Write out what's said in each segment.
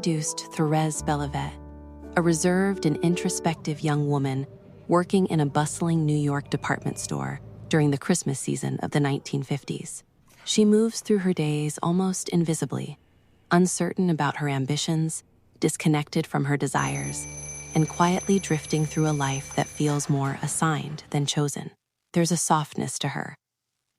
introduced Thérèse Bellevet, a reserved and introspective young woman working in a bustling New York department store during the Christmas season of the 1950s. She moves through her days almost invisibly, uncertain about her ambitions, disconnected from her desires, and quietly drifting through a life that feels more assigned than chosen. There's a softness to her,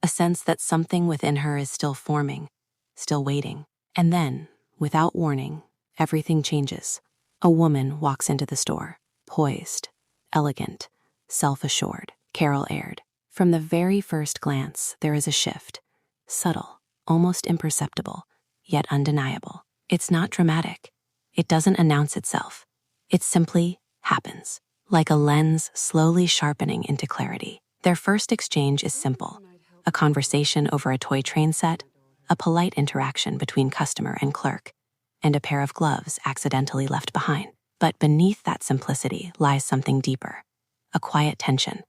a sense that something within her is still forming, still waiting. And then, without warning, everything changes. A woman walks into the store, poised, elegant, self-assured. Carol aired. From the very first glance, there is a shift, subtle, almost imperceptible, yet undeniable. It's not dramatic. It doesn't announce itself. It simply happens, like a lens slowly sharpening into clarity. Their first exchange is simple, a conversation over a toy train set, a polite interaction between customer and clerk, and a pair of gloves accidentally left behind. But beneath that simplicity lies something deeper, a quiet tension,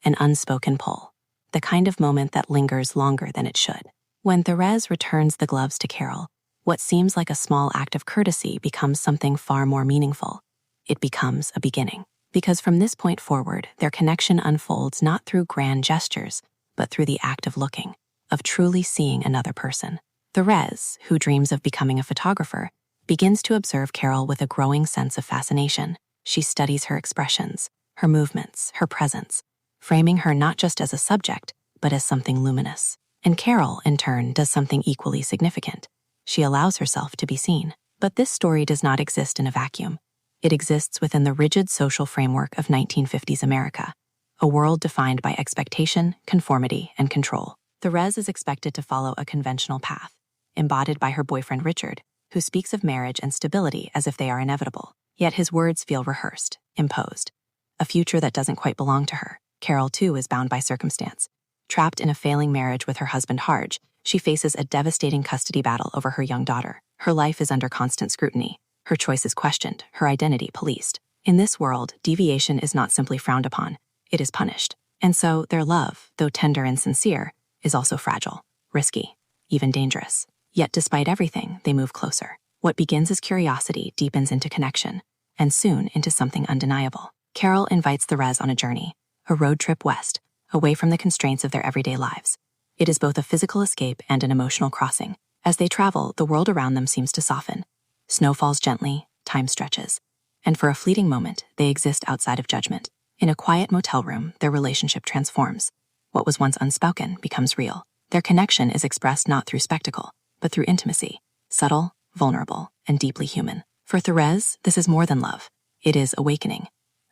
an unspoken pull, the kind of moment that lingers longer than it should. When Thérèse returns the gloves to Carol, what seems like a small act of courtesy becomes something far more meaningful. It becomes a beginning. Because from this point forward, their connection unfolds not through grand gestures, but through the act of looking, of truly seeing another person. Thérèse, who dreams of becoming a photographer, begins to observe Carol with a growing sense of fascination. She studies her expressions, her movements, her presence, framing her not just as a subject, but as something luminous. And Carol, in turn, does something equally significant. She allows herself to be seen. But this story does not exist in a vacuum. It exists within the rigid social framework of 1950s America, a world defined by expectation, conformity, and control. Thérèse is expected to follow a conventional path, embodied by her boyfriend Richard, who speaks of marriage and stability as if they are inevitable. Yet his words feel rehearsed, imposed, a future that doesn't quite belong to her. Carol, too, is bound by circumstance. Trapped in a failing marriage with her husband Harge, she faces a devastating custody battle over her young daughter. Her life is under constant scrutiny, her choices questioned, her identity policed. In this world, deviation is not simply frowned upon, it is punished. And so their love, though tender and sincere, is also fragile, risky, even dangerous. Yet despite everything, they move closer. What begins as curiosity deepens into connection, and soon into something undeniable. Carol invites Thérèse on a journey, a road trip west, away from the constraints of their everyday lives. It is both a physical escape and an emotional crossing. As they travel, the world around them seems to soften. Snow falls gently, time stretches, and for a fleeting moment, they exist outside of judgment. In a quiet motel room, their relationship transforms. What was once unspoken becomes real. Their connection is expressed not through spectacle, but through intimacy, subtle, vulnerable, and deeply human. For Thérèse, this is more than love. It is awakening,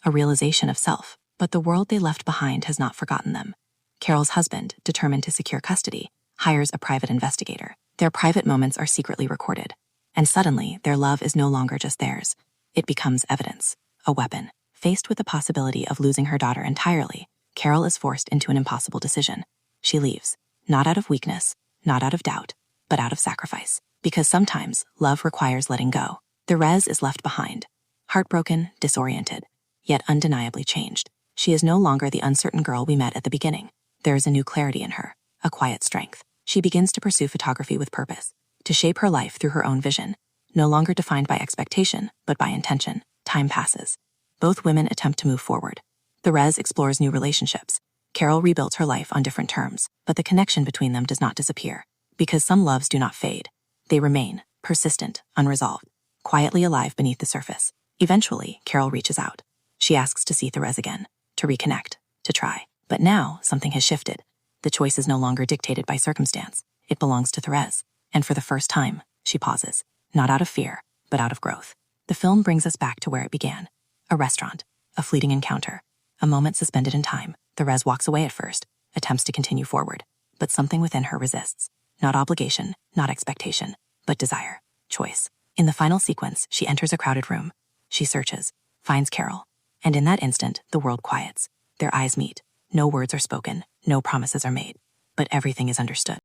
a realization of self. But the world they left behind has not forgotten them. Carol's husband, determined to secure custody, hires a private investigator. Their private moments are secretly recorded. And suddenly, their love is no longer just theirs. It becomes evidence, a weapon. Faced with the possibility of losing her daughter entirely, Carol is forced into an impossible decision. She leaves, not out of weakness, not out of doubt, but out of sacrifice. Because sometimes, love requires letting go. Thérèse is left behind, heartbroken, disoriented, yet undeniably changed. She is no longer the uncertain girl we met at the beginning. There is a new clarity in her, a quiet strength. She begins to pursue photography with purpose, to shape her life through her own vision, no longer defined by expectation, but by intention. Time passes. Both women attempt to move forward. Thérèse explores new relationships. Carol rebuilds her life on different terms, but the connection between them does not disappear. Because some loves do not fade. They remain, persistent, unresolved, quietly alive beneath the surface. Eventually, Carol reaches out. She asks to see Thérèse again, to reconnect, to try. But now, something has shifted. The choice is no longer dictated by circumstance. It belongs to Thérèse. And for the first time, she pauses, not out of fear, but out of growth. The film brings us back to where it began. A restaurant, a fleeting encounter, a moment suspended in time. Thérèse walks away at first, attempts to continue forward, but something within her resists. Not obligation, not expectation, but desire, choice. In the final sequence, she enters a crowded room. She searches, finds Carol, and in that instant, the world quiets. Their eyes meet. No words are spoken, no promises are made, but everything is understood.